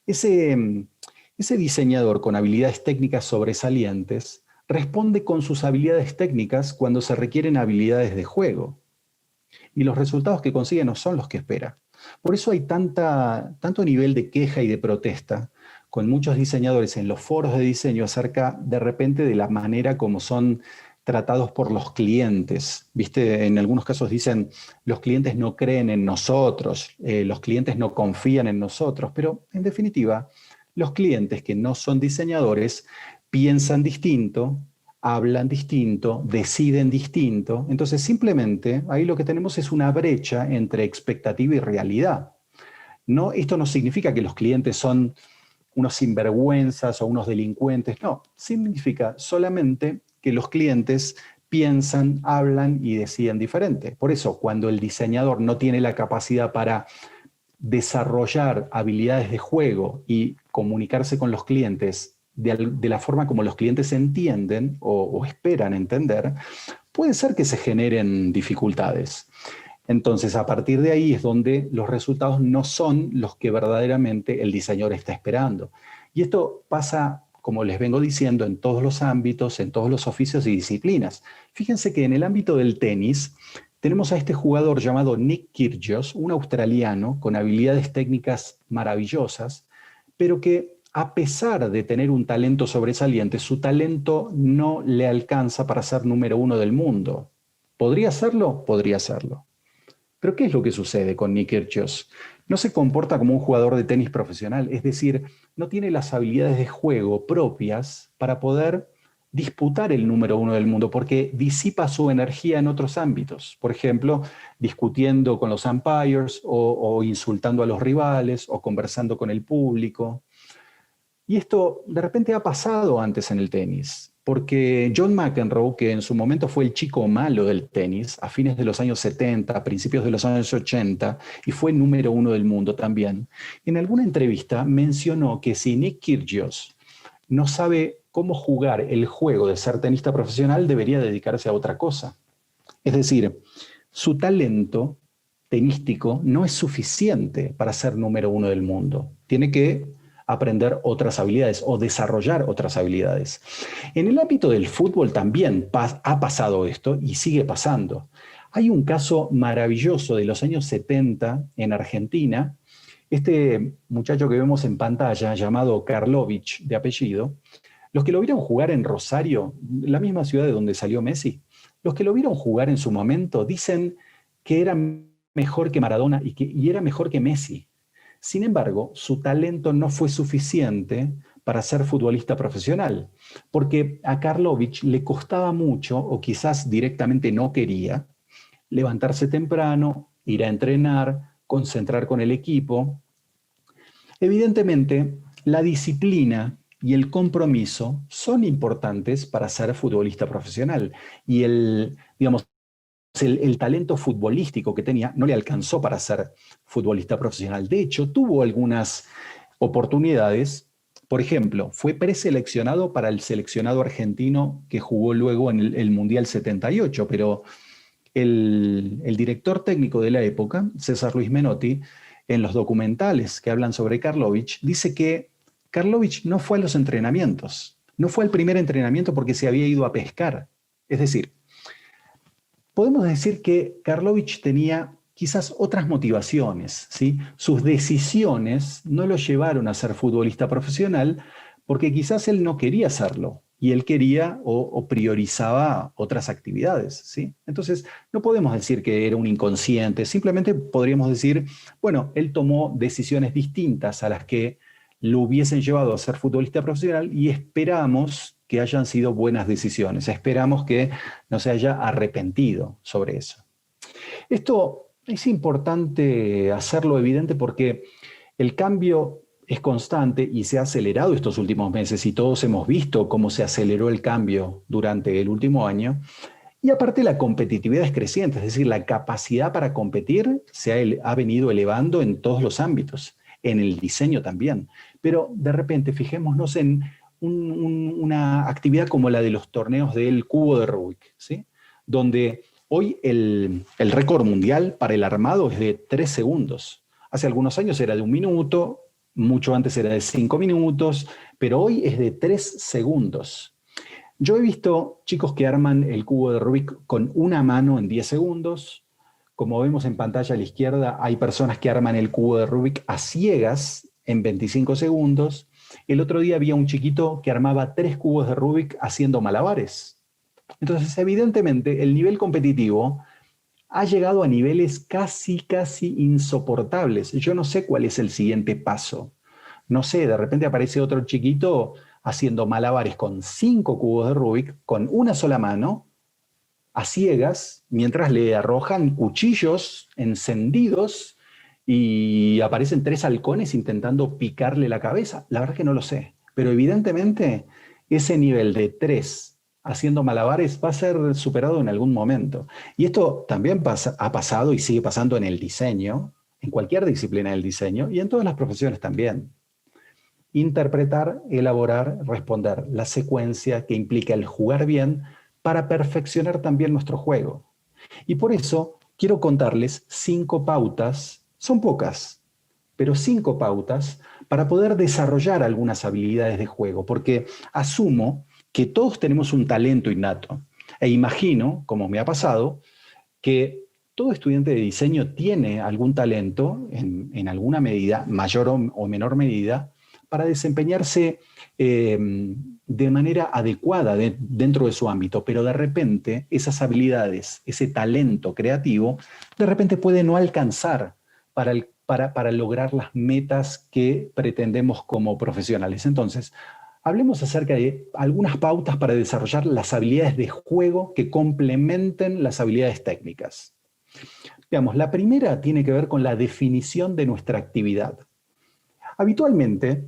Ese diseñador con habilidades técnicas sobresalientes responde con sus habilidades técnicas cuando se requieren habilidades de juego. Y los resultados que consigue no son los que espera. Por eso hay tanto nivel de queja y de protesta con muchos diseñadores en los foros de diseño acerca de repente de la manera como son tratados por los clientes. ¿Viste? En algunos casos dicen, los clientes no creen en nosotros, los clientes no confían en nosotros, pero en definitiva, los clientes que no son diseñadores piensan distinto, hablan distinto, deciden distinto. Entonces, simplemente, ahí lo que tenemos es una brecha entre expectativa y realidad. Esto no significa que los clientes son unos sinvergüenzas o unos delincuentes. No, significa solamente que los clientes piensan, hablan y deciden diferente. Por eso, cuando el diseñador no tiene la capacidad para desarrollar habilidades de juego y comunicarse con los clientes de la forma como los clientes entienden o esperan entender, puede ser que se generen dificultades. Entonces, a partir de ahí es donde los resultados no son los que verdaderamente el diseñador está esperando. Y esto pasa, como les vengo diciendo, en todos los ámbitos, en todos los oficios y disciplinas. Fíjense que en el ámbito del tenis tenemos a este jugador llamado Nick Kyrgios, un australiano con habilidades técnicas maravillosas, pero que a pesar de tener un talento sobresaliente, su talento no le alcanza para ser número 1 del mundo. ¿Podría serlo? Podría serlo. Pero ¿qué es lo que sucede con Nick Kyrgios? No se comporta como un jugador de tenis profesional, es decir, no tiene las habilidades de juego propias para poder disputar el número 1 del mundo, porque disipa su energía en otros ámbitos. Por ejemplo, discutiendo con los umpires o insultando a los rivales o conversando con el público. Y esto de repente ha pasado antes en el tenis, porque John McEnroe, que en su momento fue el chico malo del tenis, a fines de los años 70, a principios de los años 80, y fue número 1 del mundo también, en alguna entrevista mencionó que si Nick Kyrgios no sabe cómo jugar el juego de ser tenista profesional, debería dedicarse a otra cosa. Es decir, su talento tenístico no es suficiente para ser número 1 del mundo. Tiene que aprender otras habilidades o desarrollar otras habilidades. En el ámbito del fútbol también ha pasado esto y sigue pasando. Hay un caso maravilloso de los años 70 en Argentina. Este muchacho que vemos en pantalla, llamado Karlovich de apellido, los que lo vieron jugar en Rosario, la misma ciudad de donde salió Messi, los que lo vieron jugar en su momento dicen que era mejor que Maradona y era mejor que Messi. Sin embargo, su talento no fue suficiente para ser futbolista profesional, porque a Karlovich le costaba mucho, o quizás directamente no quería, levantarse temprano, ir a entrenar, concentrar con el equipo. Evidentemente, la disciplina y el compromiso son importantes para ser futbolista profesional. Y el talento futbolístico que tenía no le alcanzó para ser futbolista profesional. De hecho, tuvo algunas oportunidades. Por ejemplo, fue preseleccionado para el seleccionado argentino que jugó luego en el Mundial 78, pero el director técnico de la época, César Luis Menotti, en los documentales que hablan sobre Karlovic, dice que Karlovic no fue a los entrenamientos, no fue al primer entrenamiento porque se había ido a pescar. Es decir, podemos decir que Karlovic tenía quizás otras motivaciones, ¿sí? Sus decisiones no lo llevaron a ser futbolista profesional porque quizás él no quería hacerlo y él quería o priorizaba otras actividades, ¿sí? Entonces, no podemos decir que era un inconsciente, simplemente podríamos decir, bueno, él tomó decisiones distintas a las que lo hubiesen llevado a ser futbolista profesional y esperamos que hayan sido buenas decisiones, esperamos que no se haya arrepentido sobre eso. Esto es importante hacerlo evidente porque el cambio es constante y se ha acelerado estos últimos meses y todos hemos visto cómo se aceleró el cambio durante el último año. Y aparte la competitividad es creciente, es decir, la capacidad para competir ha venido elevando en todos los ámbitos, en el diseño también. Pero de repente fijémonos en una actividad como la de los torneos del cubo de Rubik, ¿sí? Donde hoy el récord mundial para el armado es de 3 segundos. Hace algunos años era de 1 minuto, mucho antes era de 5 minutos, pero hoy es de 3 segundos. Yo he visto chicos que arman el cubo de Rubik con una mano en 10 segundos. Como vemos en pantalla a la izquierda, hay personas que arman el cubo de Rubik a ciegas en 25 segundos. El otro día había un chiquito que armaba 3 cubos de Rubik haciendo malabares. Entonces, evidentemente, el nivel competitivo ha llegado a niveles casi insoportables. Yo no sé cuál es el siguiente paso. No sé, de repente aparece otro chiquito haciendo malabares con 5 cubos de Rubik, con una sola mano, a ciegas, mientras le arrojan cuchillos encendidos y aparecen 3 halcones intentando picarle la cabeza. La verdad es que no lo sé. Pero evidentemente ese nivel de 3 haciendo malabares va a ser superado en algún momento. Y esto también ha pasado y sigue pasando en el diseño, en cualquier disciplina del diseño y en todas las profesiones también. Interpretar, elaborar, responder, la secuencia que implica el jugar bien para perfeccionar también nuestro juego. Y por eso quiero contarles 5 pautas, son pocas, pero 5 pautas para poder desarrollar algunas habilidades de juego, porque asumo que todos tenemos un talento innato. E imagino, como me ha pasado, que todo estudiante de diseño tiene algún talento, en alguna medida, mayor o menor medida, para desempeñarse de manera adecuada dentro de su ámbito, pero de repente esas habilidades, ese talento creativo, de repente puede no alcanzar para lograr las metas que pretendemos como profesionales. Entonces, hablemos acerca de algunas pautas para desarrollar las habilidades de juego que complementen las habilidades técnicas. Veamos, la primera tiene que ver con la definición de nuestra actividad. Habitualmente,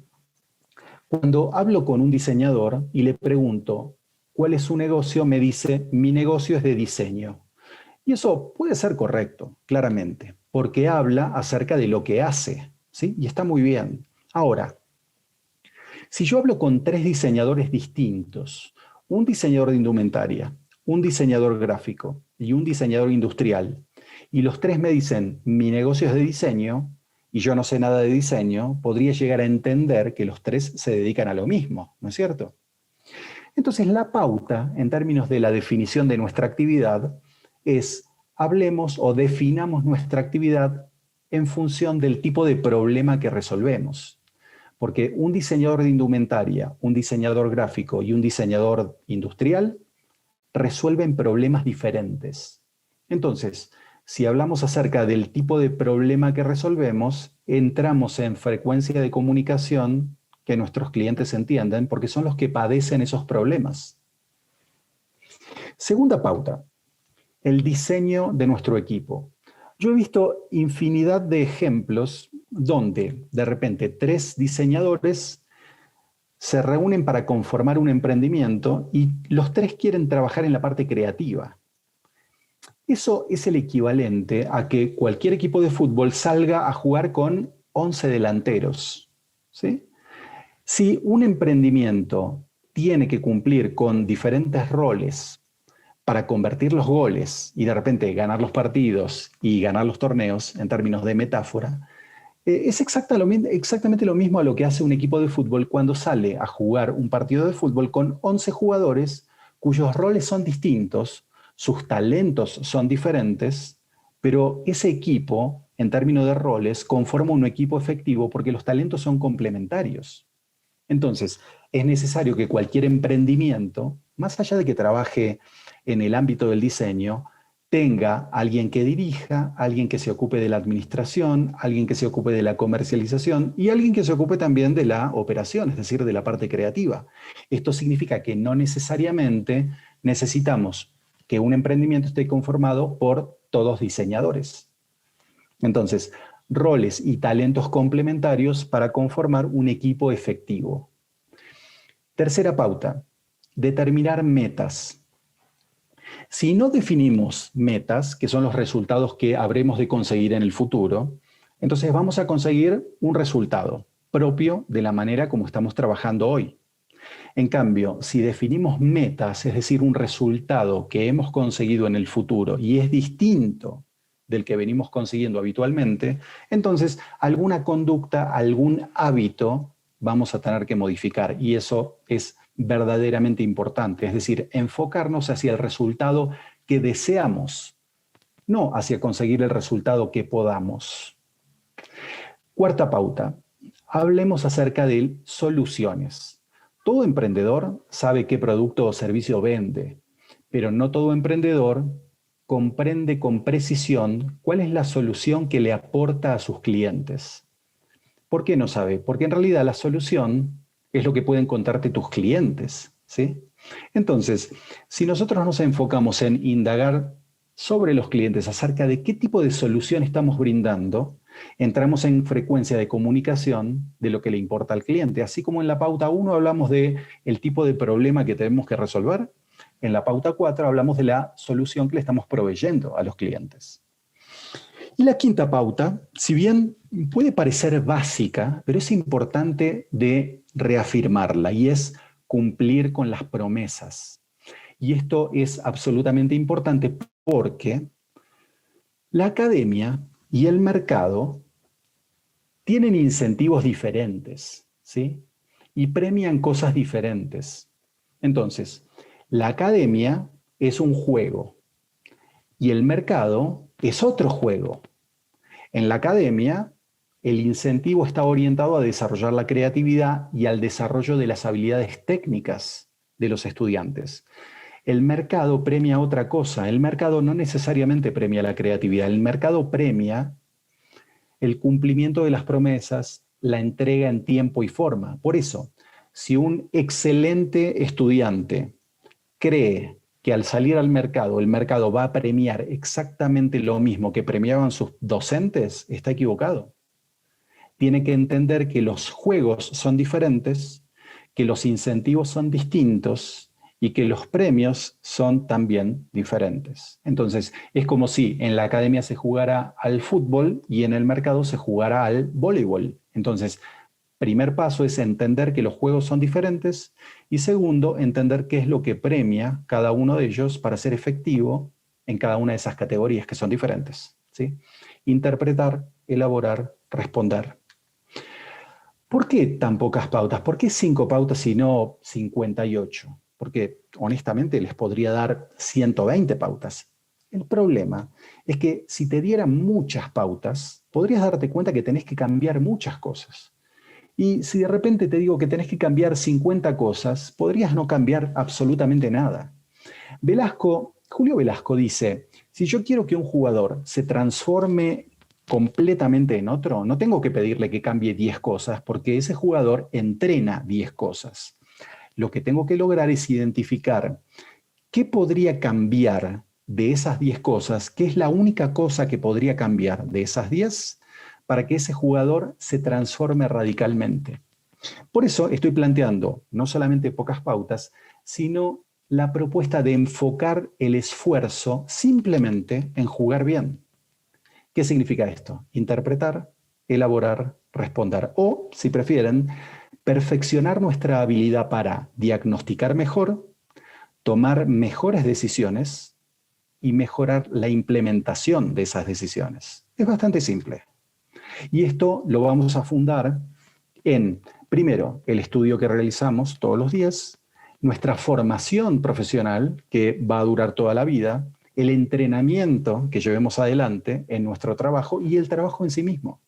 cuando hablo con un diseñador y le pregunto cuál es su negocio, me dice, mi negocio es de diseño. Y eso puede ser correcto, claramente, porque habla acerca de lo que hace, ¿sí? Y está muy bien. Ahora, si yo hablo con 3 diseñadores distintos, un diseñador de indumentaria, un diseñador gráfico y un diseñador industrial, y los 3 me dicen, mi negocio es de diseño, y yo no sé nada de diseño, podría llegar a entender que los 3 se dedican a lo mismo, ¿no es cierto? Entonces, la pauta, en términos de la definición de nuestra actividad, es hablemos o definamos nuestra actividad en función del tipo de problema que resolvemos. Porque un diseñador de indumentaria, un diseñador gráfico y un diseñador industrial resuelven problemas diferentes. Entonces, si hablamos acerca del tipo de problema que resolvemos, entramos en frecuencia de comunicación que nuestros clientes entienden porque son los que padecen esos problemas. Segunda pauta, el diseño de nuestro equipo. Yo he visto infinidad de ejemplos donde de repente 3 diseñadores se reúnen para conformar un emprendimiento y los 3 quieren trabajar en la parte creativa. Eso es el equivalente a que cualquier equipo de fútbol salga a jugar con 11 delanteros, ¿sí? Si un emprendimiento tiene que cumplir con diferentes roles para convertir los goles y de repente ganar los partidos y ganar los torneos, en términos de metáfora, es exactamente lo mismo a lo que hace un equipo de fútbol cuando sale a jugar un partido de fútbol con 11 jugadores cuyos roles son distintos, sus talentos son diferentes, pero ese equipo, en términos de roles, conforma un equipo efectivo porque los talentos son complementarios. Entonces, es necesario que cualquier emprendimiento, más allá de que trabaje en el ámbito del diseño, tenga alguien que dirija, alguien que se ocupe de la administración, alguien que se ocupe de la comercialización y alguien que se ocupe también de la operación, es decir, de la parte creativa. Esto significa que no necesariamente necesitamos que un emprendimiento esté conformado por todos diseñadores. Entonces, roles y talentos complementarios para conformar un equipo efectivo. Tercera pauta, determinar metas. Si no definimos metas, que son los resultados que habremos de conseguir en el futuro, entonces vamos a conseguir un resultado propio de la manera como estamos trabajando hoy. En cambio, si definimos metas, es decir, un resultado que hemos conseguido en el futuro y es distinto del que venimos consiguiendo habitualmente, entonces alguna conducta, algún hábito vamos a tener que modificar y eso es verdaderamente importante, es decir, enfocarnos hacia el resultado que deseamos, no hacia conseguir el resultado que podamos. Cuarta pauta, hablemos acerca de soluciones. Todo emprendedor sabe qué producto o servicio vende, pero no todo emprendedor comprende con precisión cuál es la solución que le aporta a sus clientes. ¿Por qué no sabe? Porque en realidad la solución es lo que pueden contarte tus clientes, ¿sí? Entonces, si nosotros nos enfocamos en indagar sobre los clientes acerca de qué tipo de solución estamos brindando, entramos en frecuencia de comunicación de lo que le importa al cliente. Así como en la pauta 1 hablamos del tipo de problema que tenemos que resolver, en la pauta 4 hablamos de la solución que le estamos proveyendo a los clientes. Y la quinta pauta, si bien puede parecer básica, pero es importante de reafirmarla, y es cumplir con las promesas. Y esto es absolutamente importante porque la academia y el mercado tienen incentivos diferentes, ¿sí? Y premian cosas diferentes. Entonces, la academia es un juego y el mercado es otro juego. En la academia, el incentivo está orientado a desarrollar la creatividad y al desarrollo de las habilidades técnicas de los estudiantes. El mercado premia otra cosa. El mercado no necesariamente premia la creatividad. El mercado premia el cumplimiento de las promesas, la entrega en tiempo y forma. Por eso, si un excelente estudiante cree que al salir al mercado, el mercado va a premiar exactamente lo mismo que premiaban sus docentes, está equivocado. Tiene que entender que los juegos son diferentes, que los incentivos son distintos y que los premios son también diferentes. Entonces, es como si en la academia se jugara al fútbol y en el mercado se jugara al voleibol. Entonces, primer paso es entender que los juegos son diferentes y segundo, entender qué es lo que premia cada uno de ellos para ser efectivo en cada una de esas categorías que son diferentes, ¿sí? Interpretar, elaborar, responder. ¿Por qué tan pocas pautas? ¿Por qué 5 pautas y no 58? Porque honestamente les podría dar 120 pautas. El problema es que si te dieran muchas pautas, podrías darte cuenta que tenés que cambiar muchas cosas. Y si de repente te digo que tenés que cambiar 50 cosas, podrías no cambiar absolutamente nada. Julio Velasco dice, si yo quiero que un jugador se transforme completamente en otro, no tengo que pedirle que cambie 10 cosas, porque ese jugador entrena 10 cosas. Lo que tengo que lograr es identificar qué podría cambiar de esas 10 cosas, qué es la única cosa que podría cambiar de esas 10 para que ese jugador se transforme radicalmente. Por eso estoy planteando no solamente pocas pautas, sino la propuesta de enfocar el esfuerzo simplemente en jugar bien. ¿Qué significa esto? Interpretar, elaborar, responder. O, si prefieren, perfeccionar nuestra habilidad para diagnosticar mejor, tomar mejores decisiones y mejorar la implementación de esas decisiones. Es bastante simple. Y esto lo vamos a fundar en, primero, el estudio que realizamos todos los días, nuestra formación profesional, que va a durar toda la vida, el entrenamiento que llevemos adelante en nuestro trabajo y el trabajo en sí mismo.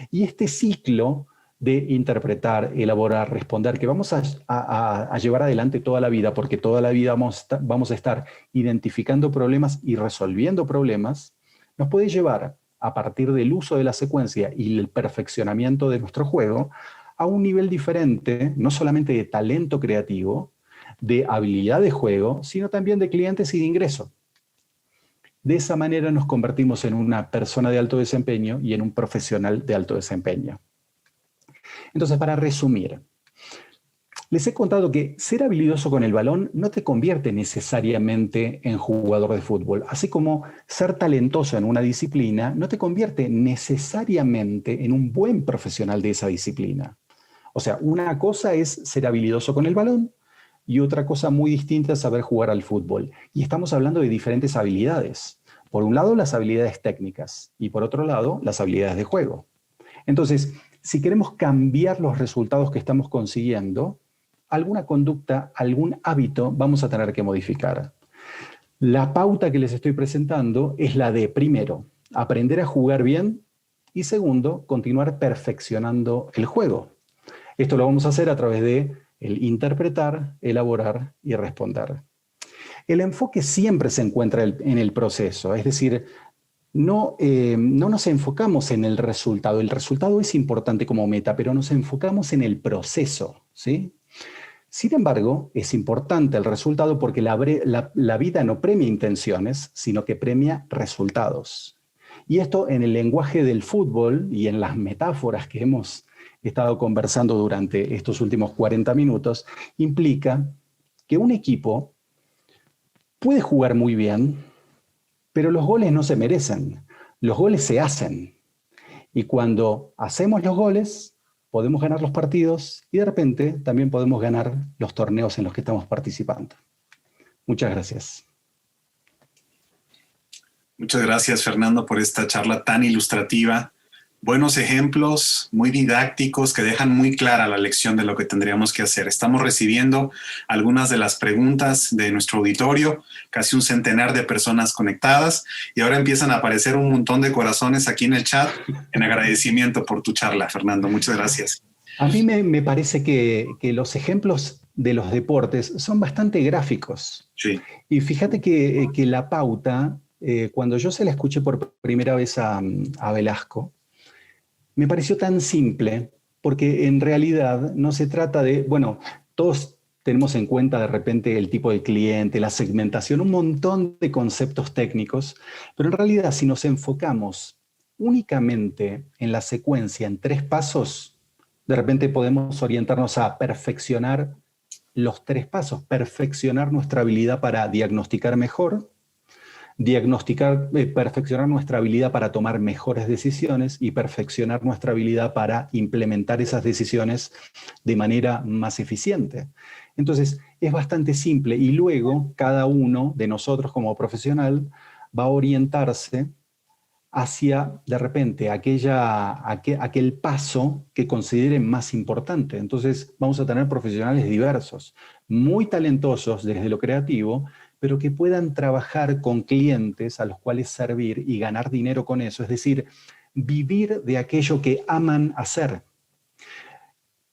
Y este ciclo de interpretar, elaborar, responder, que vamos a llevar adelante toda la vida, porque toda la vida vamos a estar identificando problemas y resolviendo problemas, nos puede llevar, a partir del uso de la secuencia y el perfeccionamiento de nuestro juego, a un nivel diferente, no solamente de talento creativo, de habilidad de juego, sino también de clientes y de ingreso. De esa manera nos convertimos en una persona de alto desempeño y en un profesional de alto desempeño. Entonces, para resumir, les he contado que ser habilidoso con el balón no te convierte necesariamente en jugador de fútbol, así como ser talentoso en una disciplina no te convierte necesariamente en un buen profesional de esa disciplina. O sea, una cosa es ser habilidoso con el balón y otra cosa muy distinta es saber jugar al fútbol. Y estamos hablando de diferentes habilidades. Por un lado, las habilidades técnicas y por otro lado, las habilidades de juego. Entonces, si queremos cambiar los resultados que estamos consiguiendo, alguna conducta, algún hábito vamos a tener que modificar. La pauta que les estoy presentando es la de, primero, aprender a jugar bien y segundo, continuar perfeccionando el juego. Esto lo vamos a hacer a través de el interpretar, elaborar y responder. El enfoque siempre se encuentra en el proceso, es decir, no nos enfocamos en el resultado. El resultado es importante como meta, pero nos enfocamos en el proceso, ¿sí? Sin embargo, es importante el resultado porque la vida no premia intenciones, sino que premia resultados. Y esto en el lenguaje del fútbol y en las metáforas que hemos estado conversando durante estos últimos 40 minutos, implica que un equipo puede jugar muy bien, pero los goles no se merecen, los goles se hacen. Y cuando hacemos los goles, podemos ganar los partidos y de repente también podemos ganar los torneos en los que estamos participando. Muchas gracias. Muchas gracias, Fernando, por esta charla tan ilustrativa. Buenos ejemplos, muy didácticos, que dejan muy clara la lección de lo que tendríamos que hacer. Estamos recibiendo algunas de las preguntas de nuestro auditorio, casi un centenar de personas conectadas, y ahora empiezan a aparecer un montón de corazones aquí en el chat en agradecimiento por tu charla, Fernando. Muchas gracias. A mí me parece que los ejemplos de los deportes son bastante gráficos. Sí. Y fíjate que la pauta, cuando yo se la escuché por primera vez a Velasco, me pareció tan simple, porque en realidad no se trata de, bueno, todos tenemos en cuenta de repente el tipo de cliente, la segmentación, un montón de conceptos técnicos, pero en realidad si nos enfocamos únicamente en la secuencia, en 3 pasos, de repente podemos orientarnos a perfeccionar los 3 pasos, perfeccionar nuestra habilidad para diagnosticar mejor, perfeccionar nuestra habilidad para tomar mejores decisiones y perfeccionar nuestra habilidad para implementar esas decisiones de manera más eficiente. Entonces, es bastante simple y luego cada uno de nosotros como profesional va a orientarse hacia, de repente, aquel paso que consideren más importante. Entonces, vamos a tener profesionales diversos, muy talentosos desde lo creativo, pero que puedan trabajar con clientes a los cuales servir y ganar dinero con eso, es decir, vivir de aquello que aman hacer.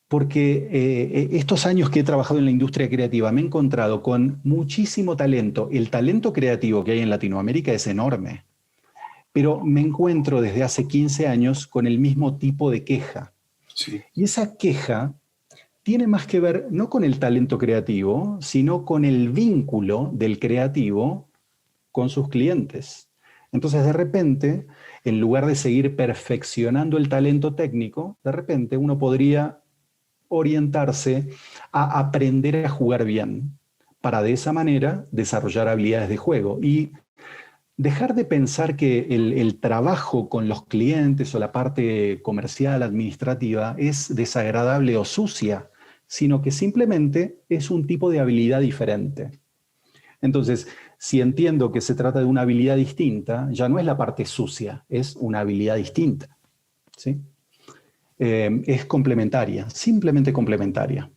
Porque estos años que he trabajado en la industria creativa me he encontrado con muchísimo talento. El talento creativo que hay en Latinoamérica es enorme, pero me encuentro desde hace 15 años con el mismo tipo de queja. Sí. Y esa queja tiene más que ver no con el talento creativo, sino con el vínculo del creativo con sus clientes. Entonces, de repente, en lugar de seguir perfeccionando el talento técnico, de repente uno podría orientarse a aprender a jugar bien, para de esa manera desarrollar habilidades de juego y dejar de pensar que el trabajo con los clientes o la parte comercial, administrativa, es desagradable o sucia, sino que simplemente es un tipo de habilidad diferente. Entonces, si entiendo que se trata de una habilidad distinta, ya no es la parte sucia, es una habilidad distinta, ¿sí? Es complementaria, simplemente complementaria.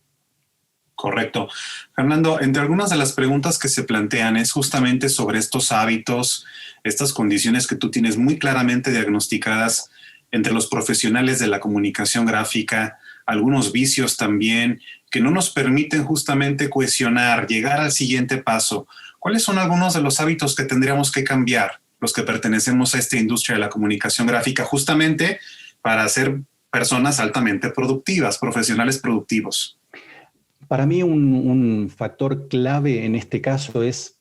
Correcto. Fernando, entre algunas de las preguntas que se plantean es justamente sobre estos hábitos, estas condiciones que tú tienes muy claramente diagnosticadas entre los profesionales de la comunicación gráfica, algunos vicios también que no nos permiten justamente cohesionar, llegar al siguiente paso. ¿Cuáles son algunos de los hábitos que tendríamos que cambiar, los que pertenecemos a esta industria de la comunicación gráfica, justamente para ser personas altamente productivas, profesionales productivos? Para mí un factor clave en este caso es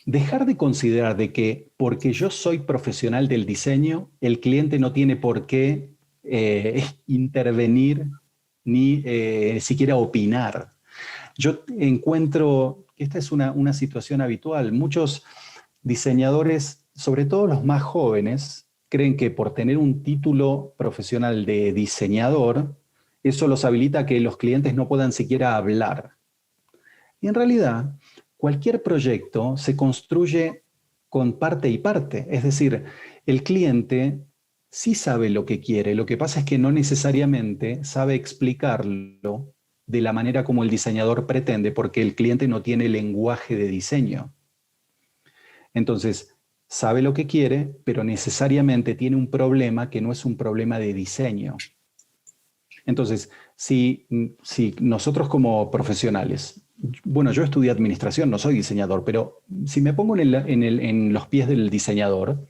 dejar de considerar de que porque yo soy profesional del diseño, el cliente no tiene por qué intervenir ni siquiera opinar. Yo encuentro que esta es una situación habitual. Muchos diseñadores, sobre todo los más jóvenes, creen que por tener un título profesional de diseñador, eso los habilita a que los clientes no puedan siquiera hablar. Y en realidad, cualquier proyecto se construye con parte y parte. Es decir, el cliente sí sabe lo que quiere, lo que pasa es que no necesariamente sabe explicarlo de la manera como el diseñador pretende, porque el cliente no tiene lenguaje de diseño. Entonces, sabe lo que quiere, pero necesariamente tiene un problema que no es un problema de diseño. Entonces, si nosotros como profesionales, bueno, yo estudié administración, no soy diseñador, pero si me pongo en los pies del diseñador,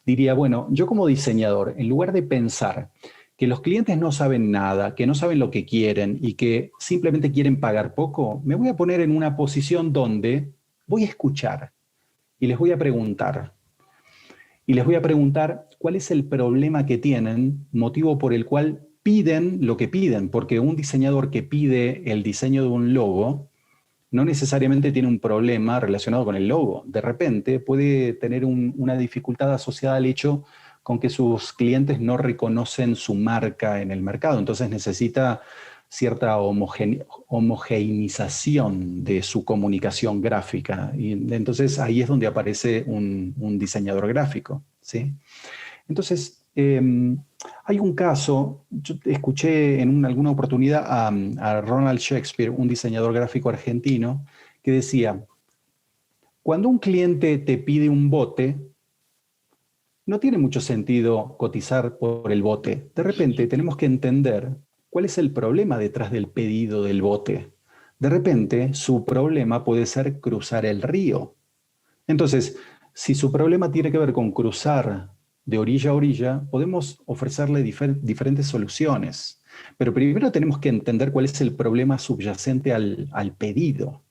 diría, bueno, yo como diseñador, en lugar de pensar que los clientes no saben nada, que no saben lo que quieren y que simplemente quieren pagar poco, me voy a poner en una posición donde voy a escuchar y les voy a preguntar. Y les voy a preguntar cuál es el problema que tienen, motivo por el cual piden lo que piden, porque un diseñador que pide el diseño de un logo no necesariamente tiene un problema relacionado con el logo. De repente puede tener una dificultad asociada al hecho con que sus clientes no reconocen su marca en el mercado. Entonces necesita cierta homogeneización de su comunicación gráfica. Y entonces ahí es donde aparece un diseñador gráfico, ¿sí? Entonces, hay un caso, yo escuché en alguna oportunidad a Ronald Shakespeare, un diseñador gráfico argentino, que decía, cuando un cliente te pide un bote, no tiene mucho sentido cotizar por el bote. De repente tenemos que entender cuál es el problema detrás del pedido del bote. De repente su problema puede ser cruzar el río. Entonces, si su problema tiene que ver con cruzar de orilla a orilla, podemos ofrecerle diferentes soluciones. Pero primero tenemos que entender cuál es el problema subyacente al pedido.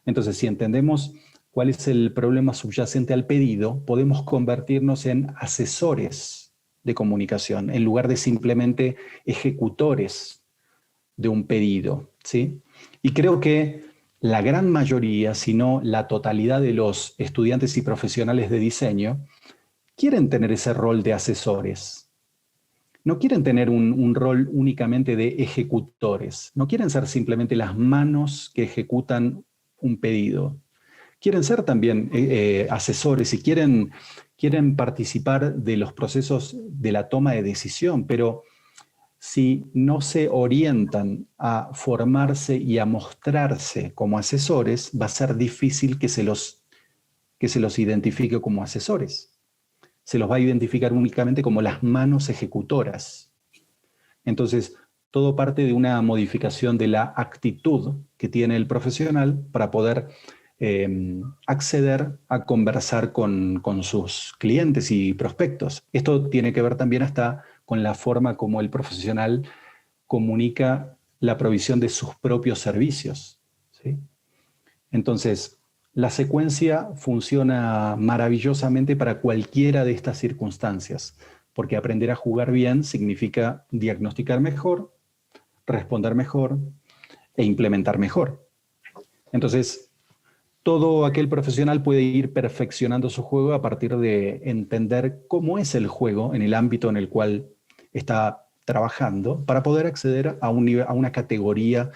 Entonces, si entendemos cuál es el problema subyacente al pedido, podemos convertirnos en asesores de comunicación, en lugar de simplemente ejecutores de un pedido, ¿sí? Y creo que la gran mayoría, si no la totalidad de los estudiantes y profesionales de diseño, quieren tener ese rol de asesores. No quieren tener un rol únicamente de ejecutores. No quieren ser simplemente las manos que ejecutan un pedido. Quieren ser también asesores y quieren participar de los procesos de la toma de decisión, pero si no se orientan a formarse y a mostrarse como asesores, va a ser difícil que se los identifique como asesores. Se los va a identificar únicamente como las manos ejecutoras. Entonces, todo parte de una modificación de la actitud que tiene el profesional para poder acceder a conversar con sus clientes y prospectos. Esto tiene que ver también hasta con la forma como el profesional comunica la provisión de sus propios servicios, ¿sí? Entonces, la secuencia funciona maravillosamente para cualquiera de estas circunstancias, porque aprender a jugar bien significa diagnosticar mejor, responder mejor e implementar mejor. Entonces, todo aquel profesional puede ir perfeccionando su juego a partir de entender cómo es el juego en el ámbito en el cual está trabajando para poder acceder a una categoría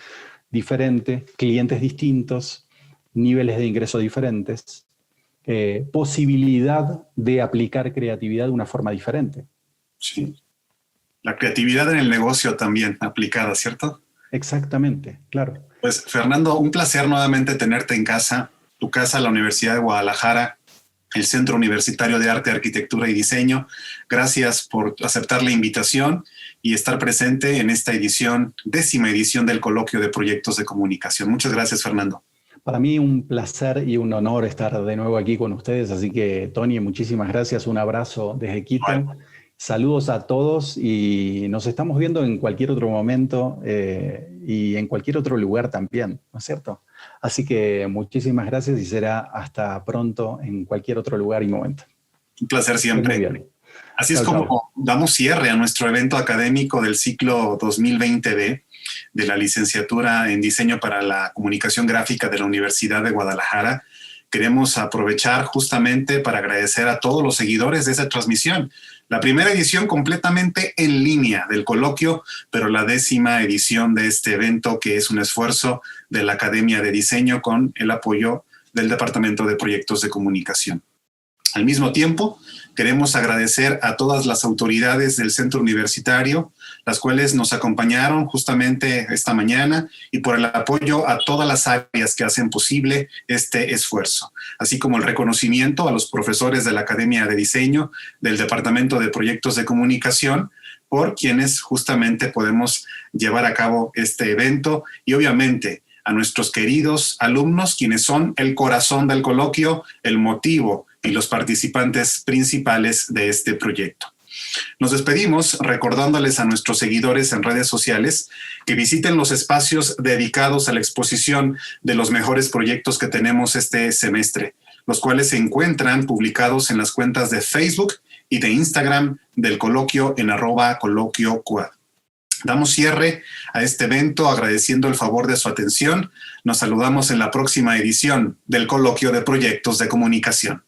diferente, clientes distintos, niveles de ingreso diferentes, posibilidad de aplicar creatividad de una forma diferente. Sí. La creatividad en el negocio también aplicada, ¿cierto? Exactamente, claro. Pues Fernando, un placer nuevamente tenerte en casa, tu casa, la Universidad de Guadalajara, el Centro Universitario de Arte, Arquitectura y Diseño. Gracias por aceptar la invitación y estar presente en esta edición, 10ª edición del Coloquio de Proyectos de Comunicación. Muchas gracias, Fernando. Para mí un placer y un honor estar de nuevo aquí con ustedes, así que Tony, muchísimas gracias, un abrazo desde Quito. Bueno. Saludos a todos y nos estamos viendo en cualquier otro momento y en cualquier otro lugar también, ¿no es cierto? Así que muchísimas gracias y será hasta pronto en cualquier otro lugar y momento. Un placer siempre. Muy bien. Así es como damos cierre a nuestro evento académico del ciclo 2020B de la licenciatura en Diseño para la Comunicación Gráfica de la Universidad de Guadalajara. Queremos aprovechar justamente para agradecer a todos los seguidores de esa transmisión. La primera edición completamente en línea del coloquio, pero la 10ª edición de este evento, que es un esfuerzo de la Academia de Diseño con el apoyo del Departamento de Proyectos de Comunicación. Al mismo tiempo, queremos agradecer a todas las autoridades del centro universitario, las cuales nos acompañaron justamente esta mañana, y por el apoyo a todas las áreas que hacen posible este esfuerzo, así como el reconocimiento a los profesores de la Academia de Diseño, del Departamento de Proyectos de Comunicación, por quienes justamente podemos llevar a cabo este evento, y obviamente a nuestros queridos alumnos, quienes son el corazón del coloquio, el motivo y los participantes principales de este proyecto. Nos despedimos recordándoles a nuestros seguidores en redes sociales que visiten los espacios dedicados a la exposición de los mejores proyectos que tenemos este semestre, los cuales se encuentran publicados en las cuentas de Facebook y de Instagram del coloquio en @coloquioquad. Damos cierre a este evento agradeciendo el favor de su atención. Nos saludamos en la próxima edición del Coloquio de Proyectos de Comunicación.